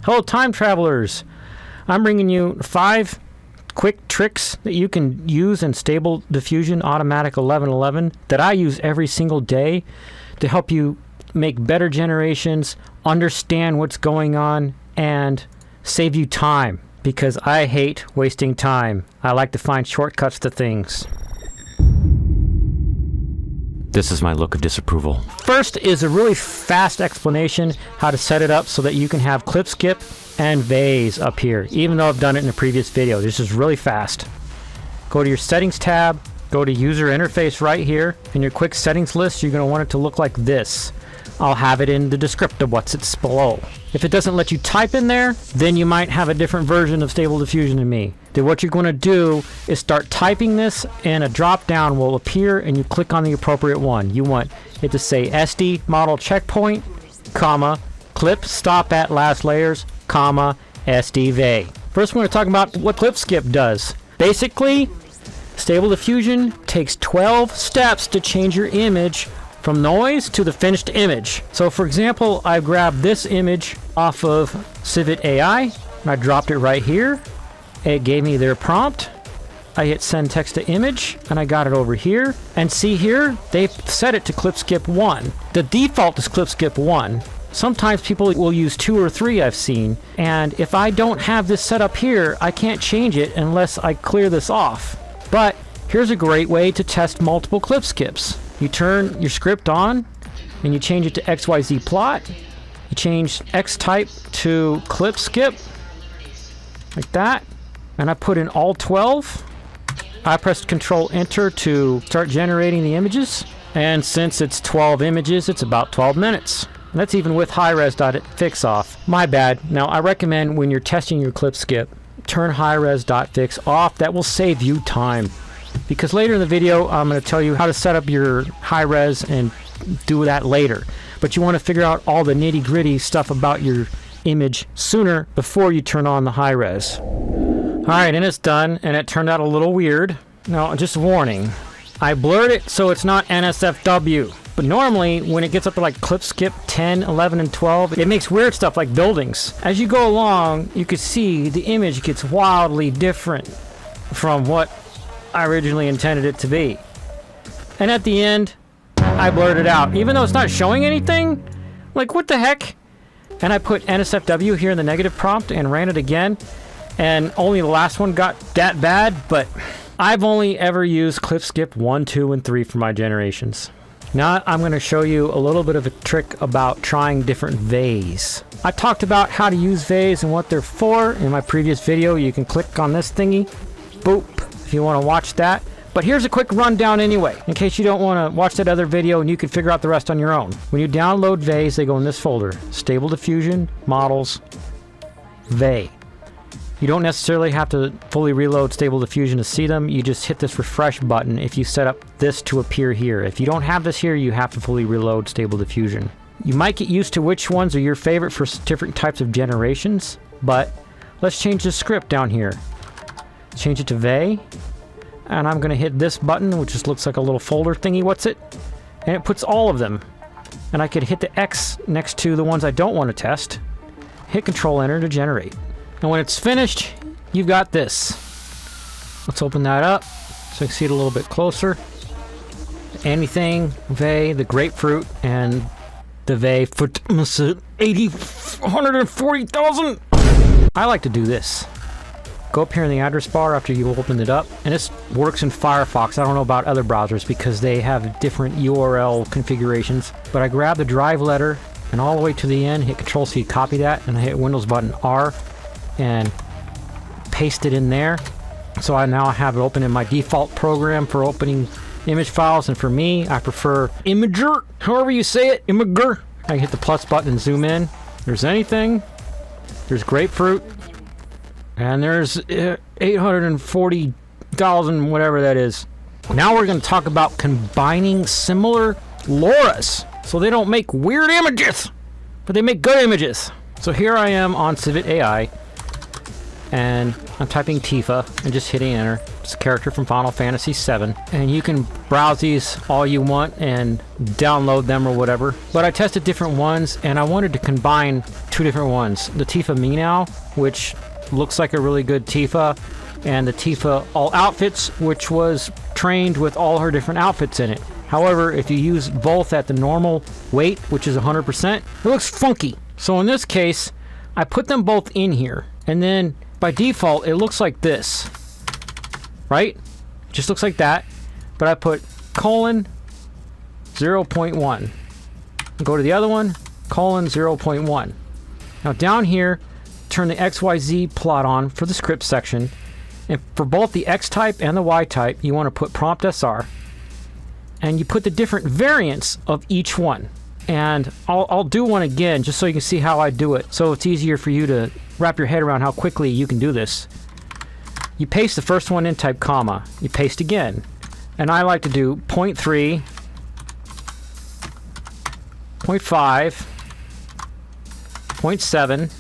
Hello, time travelers. I'm bringing you 5 quick tricks that you can use in Stable Diffusion Automatic 1111 that I use every single day to help you make better generations, understand what's going on, and save you time. Because I hate wasting time. I like to find shortcuts to things. This is my look of disapproval. First is a really fast explanation how to set it up so that you can have clip skip and vase up here, even though I've done it in a previous video. This is really fast. Go to your settings tab, go to user interface right here. In your quick settings list, you're going to want it to look like this. I'll have it in the descriptive what's it's below. If it doesn't let you type in there, then you might have a different version of Stable Diffusion than me. Then what you're going to do is start typing this, and a drop down will appear and you click on the appropriate one. You want it to say SD model checkpoint, comma, clip stop at last layers, comma, SD vay. First we're going to talk about what clip skip does. Basically, Stable Diffusion takes 12 steps to change your image from noise to the finished image. So for example, I grabbed this image off of Civit AI, and I dropped it right here. It gave me their prompt. I hit send text to image, and I got it over here. And see here, they've set it to clip skip 1. The default is clip skip 1. Sometimes people will use 2 or 3 I've seen, and if I don't have this set up here, I can't change it unless I clear this off. But here's a great way to test multiple clip skips. You turn your script on and you change it to XYZ plot. You change X type to clip skip, like that. And I put in all 12. I pressed Control Enter to start generating the images. And since it's 12 images, it's about 12 minutes. And that's even with high-res.fix off. My bad. Now I recommend when you're testing your clip skip, turn high-res.fix off. That will save you time. Because later in the video, I'm going to tell you how to set up your high-res and do that later. But you want to figure out all the nitty-gritty stuff about your image sooner before you turn on the high-res. Alright, and it's done, and it turned out a little weird. Now, just a warning. I blurred it so it's not NSFW. But normally, when it gets up to like clip skip 10, 11, and 12, it makes weird stuff like buildings. As you go along, you can see the image gets wildly different from what I originally intended it to be. And at the end, I blurred it out. Even though it's not showing anything, like what the heck? And I put NSFW here in the negative prompt and ran it again, and only the last one got that bad, but I've only ever used clip skip 1, 2, and 3 for my generations. Now I'm going to show you a little bit of a trick about trying different vays. I talked about how to use vays and what they're for in my previous video. You can click on this thingy, boop, if you want to watch that. But here's a quick rundown anyway, in case you don't want to watch that other video and you can figure out the rest on your own. When you download vays, they go in this folder, Stable Diffusion, Models, Vay. You don't necessarily have to fully reload Stable Diffusion to see them. You just hit this refresh button if you set up this to appear here. If you don't have this here, you have to fully reload Stable Diffusion. You might get used to which ones are your favorite for different types of generations, but let's change the script down here. Change it to Vay, and I'm going to hit this button, which just looks like a little folder thingy, what's it? And it puts all of them. And I could hit the X next to the ones I don't want to test, hit Control Enter to generate. And when it's finished, you've got this. Let's open that up so you can see it a little bit closer. Anything, Vay, the grapefruit, and the Vay for 140,000. I like to do this. Go up here in the address bar after you've opened it up, and this works in Firefox. I don't know about other browsers because they have different URL configurations, but I grab the drive letter and all the way to the end, hit Control C, copy that, and I hit Windows button R and paste it in there. So I now have it open in my default program for opening image files, and for me, I prefer Imager, however you say it, Imager. I can hit the plus button and zoom in. There's anything. There's grapefruit. And there's 840,000, whatever that is. Now we're going to talk about combining similar LoRAs. So they don't make weird images, but they make good images. So here I am on Civit AI, and I'm typing Tifa and just hitting enter. It's a character from Final Fantasy VII. And you can browse these all you want and download them or whatever. But I tested different ones, and I wanted to combine two different ones. The Tifa Meenow, which looks like a really good Tifa, and the Tifa All Outfits, which was trained with all her different outfits in it. However, if you use both at the normal weight, which is 100%, it looks funky. So in this case, I put them both in here, and then by default, it looks like this, right? Just looks like that, but I put colon 0.1. Go to the other one, colon 0.1. Now down here, turn the XYZ plot on for the script section, and for both the X type and the Y type, you want to put prompt SR, and you put the different variants of each one. And I'll do one again just so you can see how I do it, so it's easier for you to wrap your head around how quickly you can do this. You paste the first one in, type comma, you paste again, and I like to do 0.3, 0.5, 0.7,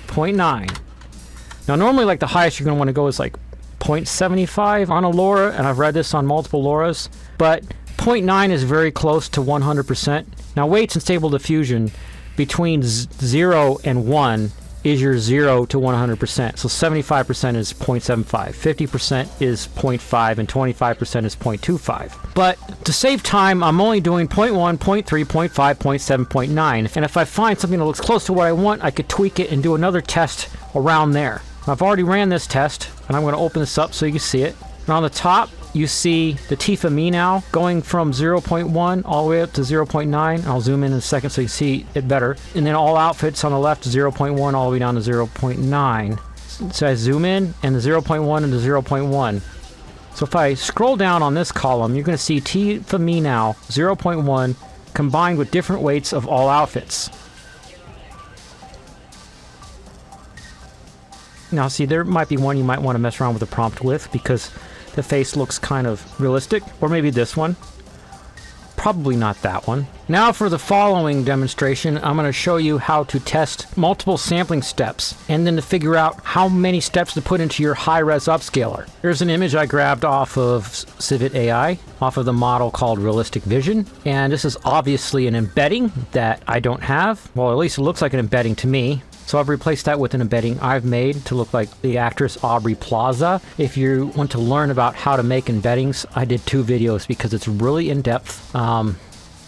0.9. Now normally, like, the highest you're going to want to go is like 0.75 on a LoRA, and I've read this on multiple LoRAs, but 0.9 is very close to 100%. Now weights in Stable Diffusion between 0 and 1 is your 0 to 100%. So 75% is 0.75, 50% is 0.5, and 25% is 0.25. But to save time, I'm only doing 0.1, 0.3, 0.5, 0.7, 0.9. And if I find something that looks close to what I want, I could tweak it and do another test around there. I've already ran this test, and I'm going to open this up so you can see it. And on the top, you see the Tifa Meenow going from 0.1 all the way up to 0.9. I'll zoom in a second so you see it better. And then all outfits on the left, 0.1 all the way down to 0.9. So I zoom in, and the 0.1 and the 0.1. So if I scroll down on this column, you're going to see Tifa Meenow 0.1 combined with different weights of all outfits. Now see, there might be one you might want to mess around with the prompt with, because the face looks kind of realistic. Or maybe this one. Probably not that one. Now for the following demonstration, I'm going to show you how to test multiple sampling steps, and then to figure out how many steps to put into your high-res upscaler. Here's an image I grabbed off of Civit AI, off of the model called Realistic Vision. And this is obviously an embedding that I don't have. Well, at least it looks like an embedding to me. So I've replaced that with an embedding I've made to look like the actress Aubrey Plaza. If you want to learn about how to make embeddings, I did 2 videos because it's really in-depth.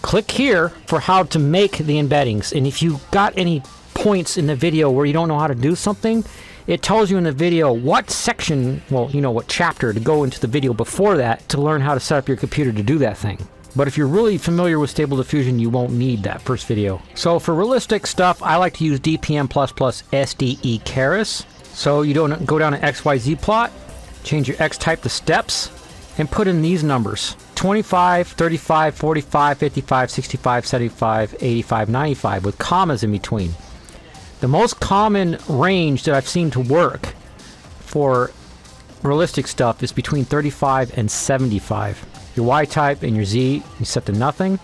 Click here for how to make the embeddings. And if you got any points in the video where you don't know how to do something, it tells you in the video what section, well, you know, what chapter to go into the video before that to learn how to set up your computer to do that thing. But if you're really familiar with Stable Diffusion, you won't need that first video. So for realistic stuff, I like to use DPM++ SDE Keras. So you don't go down an XYZ plot, change your X type to steps, and put in these numbers: 25, 35, 45, 55, 65, 75, 85, 95, with commas in between. The most common range that I've seen to work for realistic stuff is between 35 and 75. Your Y type and your Z, you set to nothing.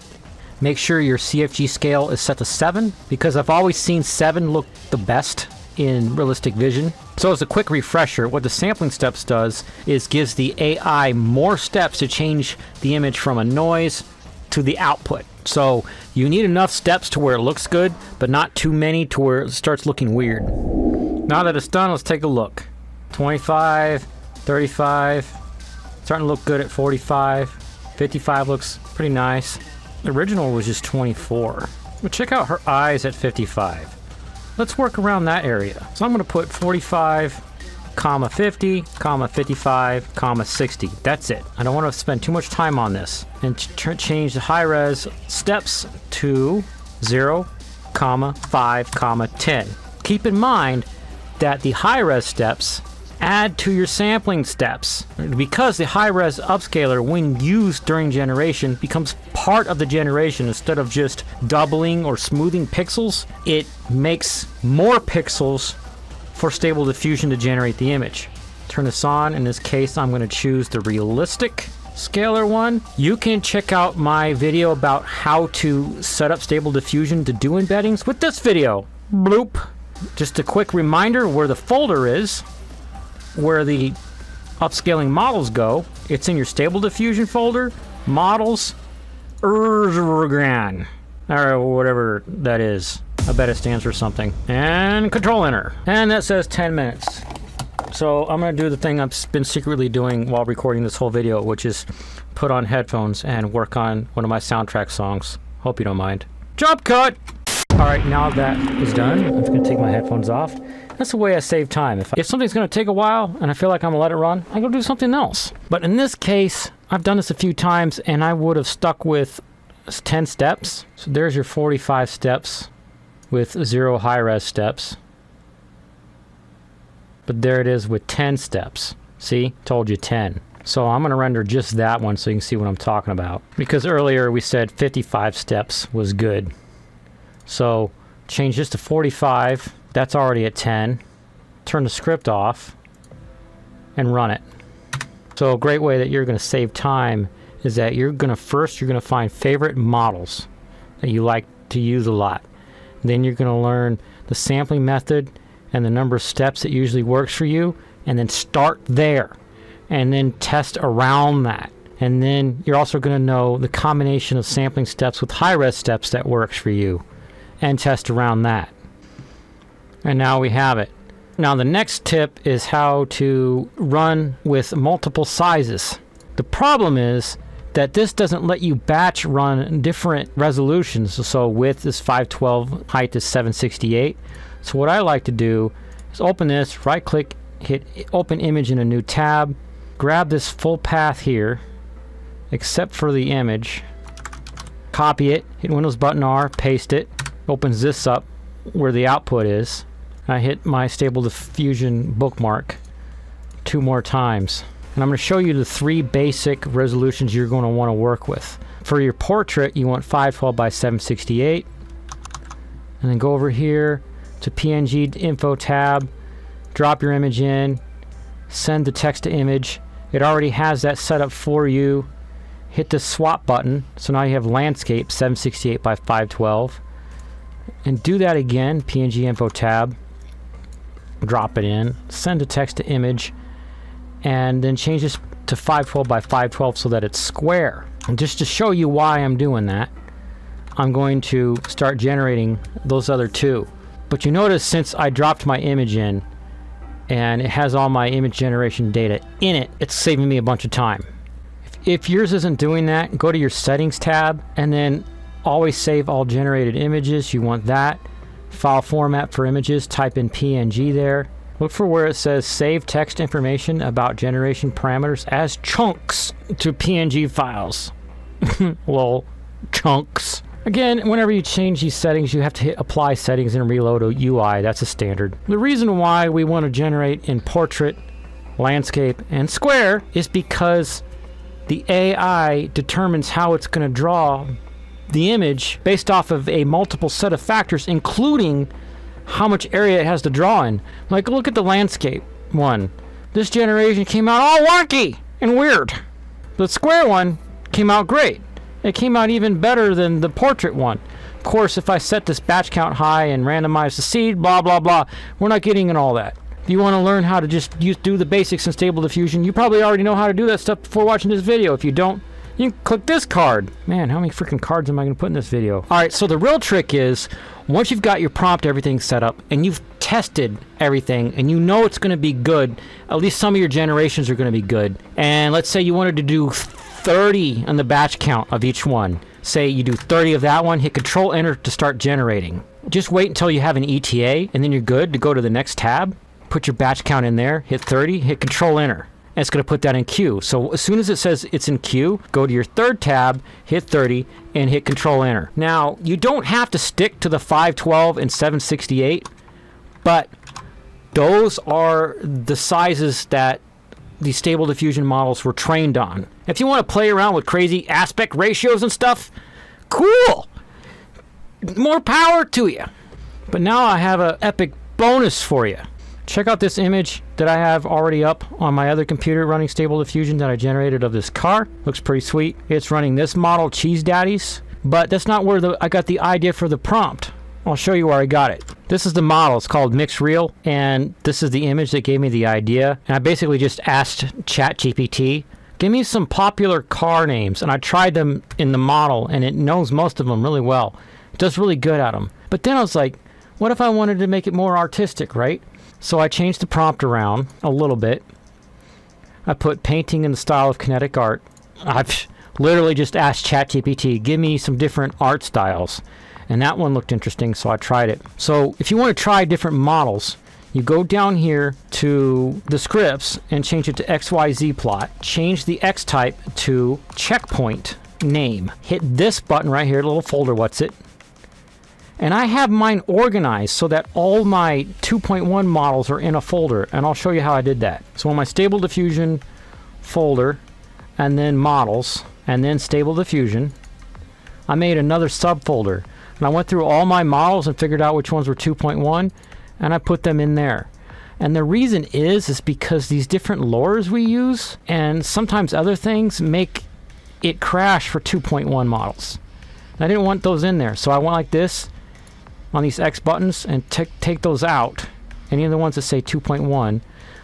Make sure your CFG scale is set to 7, because I've always seen 7 look the best in Realistic Vision. So as a quick refresher, what the sampling steps does is gives the AI more steps to change the image from a noise to the output. So you need enough steps to where it looks good, but not too many to where it starts looking weird. Now that it's done, let's take a look. 25, 35, starting to look good at 45. 55 looks pretty nice. The original was just 24. But check out her eyes at 55. Let's work around that area. So I'm going to put 45, comma 50, comma 55, comma 60. That's it. I don't want to spend too much time on this. And change the high res steps to 0, comma 5, comma 10. Keep in mind that the high res steps add to your sampling steps, because the high-res upscaler, when used during generation, becomes part of the generation. Instead of just doubling or smoothing pixels, it makes more pixels for Stable Diffusion to generate the image. Turn this on. In this case, I'm going to choose the realistic scaler one. You can check out my video about how to set up Stable Diffusion to do embeddings with this video. Bloop. Just a quick reminder where the folder is, where the upscaling models go, it's in your Stable Diffusion folder, models, Erzurgan, or whatever that is. I bet it stands for something. And control enter. And that says 10 minutes. So I'm going to do the thing I've been secretly doing while recording this whole video, which is put on headphones and work on one of my soundtrack songs. Hope you don't mind. Jump cut! Alright, now that is done, I'm just going to take my headphones off. That's the way I save time. If something's going to take a while and I feel like I'm going to let it run, I go do something else. But in this case, I've done this a few times and I would have stuck with 10 steps. So there's your 45 steps with 0 high-res steps. But there it is with 10 steps. See? Told you 10. So I'm going to render just that one so you can see what I'm talking about. Because earlier we said 55 steps was good. So change this to 45. That's already at 10. Turn the script off and run it. So a great way that you're going to save time is that you're going to find favorite models that you like to use a lot. Then you're going to learn the sampling method and the number of steps that usually works for you, and then start there and then test around that. And then you're also going to know the combination of sampling steps with high-res steps that works for you and test around that. And now we have it. Now the next tip is how to run with multiple sizes. The problem is that this doesn't let you batch run different resolutions. So width is 512, height is 768. So what I like to do is open this, right click, hit open image in a new tab, grab this full path here, except for the image, copy it, hit Windows button R, paste it, opens this up where the output is. I hit my Stable Diffusion bookmark 2 more times. And I'm going to show you the 3 basic resolutions you're going to want to work with. For your portrait, you want 512 by 768. And then go over here to PNG info tab, drop your image in, send the text to image. It already has that set up for you. Hit the swap button. So now you have landscape 768 by 512. And do that again, PNG info tab. Drop it in, send a text to image, and then change this to 512 by 512 so that it's square. And just to show you why I'm doing that, I'm going to start generating those other 2. But you notice since I dropped my image in and it has all my image generation data in it, it's saving me a bunch of time. If yours isn't doing that, go to your settings tab and then always save all generated images. You want that. File format for images, type in PNG there. Look for where it says save text information about generation parameters as chunks to PNG files. Lol, chunks. Again, whenever you change these settings, you have to hit apply settings and reload a UI. That's a standard. The reason why we want to generate in portrait, landscape, and square is because the AI determines how it's going to draw the image based off of a multiple set of factors, including how much area it has to draw in. Like, look at the landscape one. This generation came out all wonky and weird. The square one came out great. It came out even better than the portrait one. Of course, if I set this batch count high and randomize the seed, blah, blah, blah, we're not getting in all that. If you want to learn how to just do the basics in Stable Diffusion, you probably already know how to do that stuff before watching this video. If you don't, you can click this card. Man, how many freaking cards am I going to put in this video? All right, so the real trick is, once you've got your prompt, everything set up, and you've tested everything, and you know it's going to be good, at least some of your generations are going to be good. And let's say you wanted to do 30 on the batch count of each one. Say you do 30 of that one, hit Control Enter to start generating. Just wait until you have an ETA, and then you're good to go to the next tab. Put your batch count in there, hit 30, hit Control Enter. And it's going to put that in queue. So as soon as it says it's in queue, go to your third tab, hit 30, and hit Control Enter. Now, you don't have to stick to the 512 and 768, but those are the sizes that the Stable Diffusion models were trained on. If you want to play around with crazy aspect ratios and stuff, cool! More power to you. But now I have an epic bonus for you. Check out this image that I have already up on my other computer running Stable Diffusion that I generated of this car. Looks pretty sweet. It's running this model, Cheese Daddies, but that's not where I got the idea for the prompt. I'll show you where I got it. This is the model. It's called MixReal, and this is the image that gave me the idea. And I basically just asked ChatGPT, give me some popular car names, and I tried them in the model, and it knows most of them really well. It does really good at them. But then I was like, what if I wanted to make it more artistic, right? So I changed the prompt around a little bit. I put painting in the style of kinetic art. I've literally just asked ChatGPT, give me some different art styles. And that one looked interesting, so I tried it. So if you want to try different models, you go down here to the scripts and change it to XYZ plot. Change the X type to checkpoint name. Hit this button right here, the little folder, what's it? And I have mine organized so that all my 2.1 models are in a folder, and I'll show you how I did that. So on my Stable Diffusion folder, and then models, and then Stable Diffusion, I made another subfolder. And I went through all my models and figured out which ones were 2.1, and I put them in there. And the reason is because these different LoRAs we use, and sometimes other things, make it crash for 2.1 models. And I didn't want those in there, so I went like this on these X buttons and take those out, any of the ones that say 2.1. And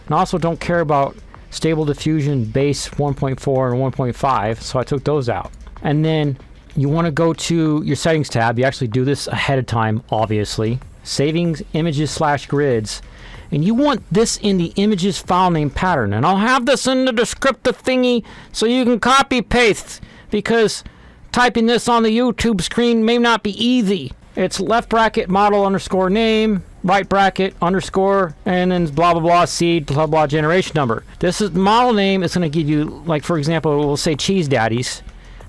I also don't care about Stable Diffusion base 1.4 and 1.5, so I took those out. And then you want to go to your settings tab. You actually do this ahead of time, obviously. Saving images / grids. And you want this in the images file name pattern. And I'll have this in the descriptive thingy so you can copy paste, because typing this on the YouTube screen may not be easy. It's left bracket model underscore name, right bracket underscore, and then blah blah blah seed blah blah generation number. This is model name is going to give you, like, for example, we'll say Cheese Daddies.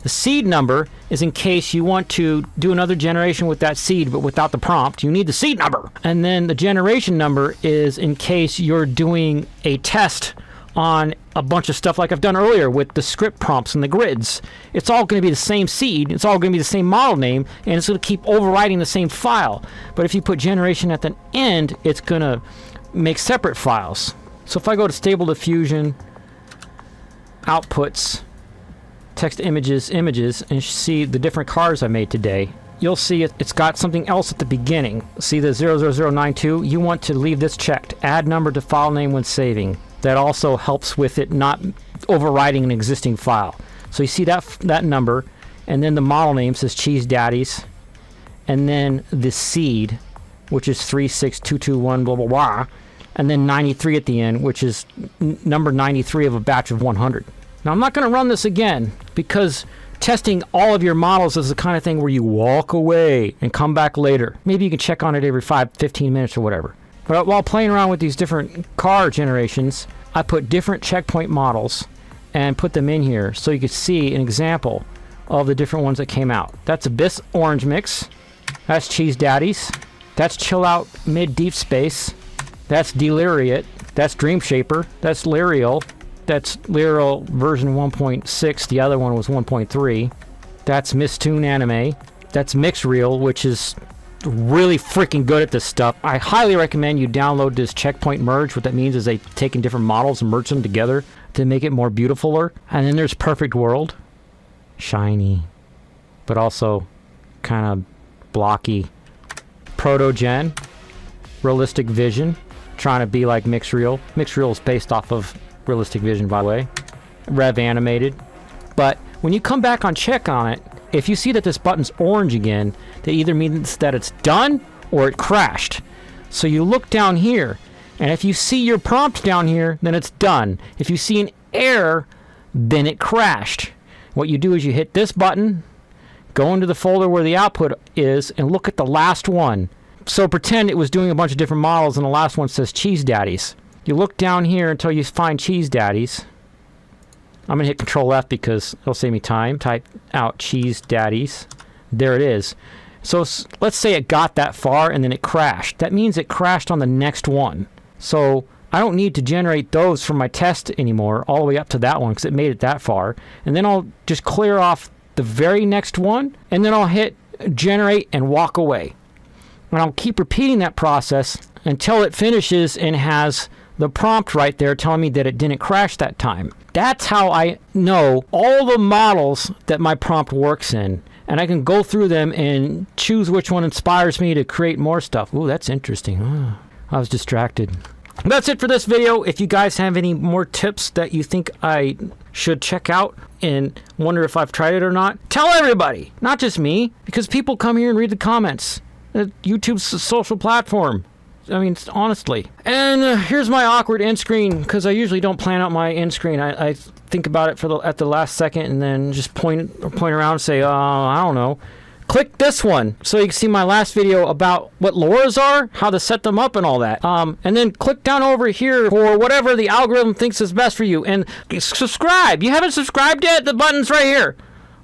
The seed number is in case you want to do another generation with that seed, but without the prompt. You need the seed number. And then the generation number is in case you're doing a test on a bunch of stuff like I've done earlier with the script prompts and the grids. It's all going to be the same seed. It's all going to be the same model name, and it's going to keep overriding the same file. But if you put generation at the end, it's going to make separate files. So if I go to Stable Diffusion, Outputs, Text Images, and see the different cars I made today, you'll see it's got something else at the beginning. See the 00092? You want to leave this checked. Add number to file name when saving. That also helps with it not overriding an existing file. So you see that number, and then the model name says Cheese Daddies, and then the seed, which is 36221 blah blah blah, and then 93 at the end, which is number 93 of a batch of 100. Now I'm not going to run this again, because testing all of your models is the kind of thing where you walk away and come back later. Maybe you can check on it every 15 minutes or whatever. But while playing around with these different car generations, I put different checkpoint models and put them in here so you could see an example of the different ones that came out. That's Abyss Orange Mix. That's Cheese Daddies. That's Chill Out Mid Deep Space. That's Deliriate. That's Dream Shaper. That's Lyrial. That's Lyrial version 1.6. The other one was 1.3. That's Mistoon Anime. That's MixReal, which is really freaking good at this stuff. I highly recommend you download this checkpoint merge. What that means is they've taken different models and merged them together to make it more beautifuler. And then there's Perfect World. Shiny, but also kind of blocky. Proto-Gen. Realistic Vision. Trying to be like MixReal. MixReal is based off of Realistic Vision, by the way. Rev Animated. But when you come back on check on it, if you see that this button's orange again, that either means that it's done or it crashed. So you look down here, and if you see your prompt down here, then it's done. If you see an error, then it crashed. What you do is you hit this button, go into the folder where the output is, and look at the last one. So pretend it was doing a bunch of different models, and the last one says Cheese Daddies. You look down here until you find Cheese Daddies. I'm going to hit Control F because it'll save me time. Type out Cheese Daddies. There it is. So let's say it got that far and then it crashed. That means it crashed on the next one. So I don't need to generate those from my test anymore all the way up to that one because it made it that far. And then I'll just clear off the very next one, and then I'll hit Generate and walk away. And I'll keep repeating that process until it finishes and has the prompt right there telling me that it didn't crash that time. That's how I know all the models that my prompt works in. and I can go through them and choose which one inspires me to create more stuff. Ooh, that's interesting. Oh, I was distracted. That's it for this video. If you guys have any more tips that you think I should check out and wonder if I've tried it or not, tell everybody, not just me, because people come here and read the comments. YouTube's a social platform. I mean, honestly. And here's my awkward end screen, because I usually don't plan out my end screen. I think about it at the last second and then just point around and say, I don't know. Click this one so you can see my last video about what LoRAs are, how to set them up and all that. And then click down over here for whatever the algorithm thinks is best for you. And subscribe. You haven't subscribed yet? The button's right here.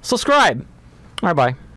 Subscribe. All right, bye.